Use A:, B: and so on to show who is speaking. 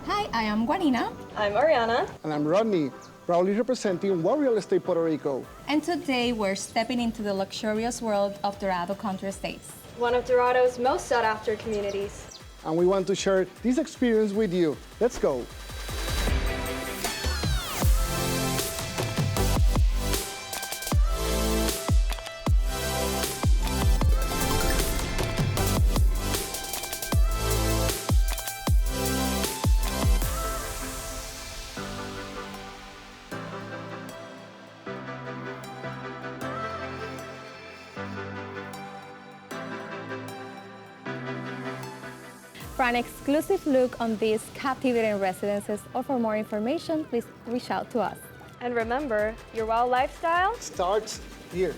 A: Hi, I am Guanina.
B: I'm Ariana.
C: And I'm Rodney, proudly representing Rodney Estates, Puerto Rico.
A: And today we're stepping into the luxurious world of Dorado Estates.
B: One of Dorado's most sought-after communities.
C: And we want to share this experience with you. Let's go.
A: For an exclusive look on these captivating residences or for more information, please reach out to us.
B: And remember, your wild lifestyle
C: Starts here.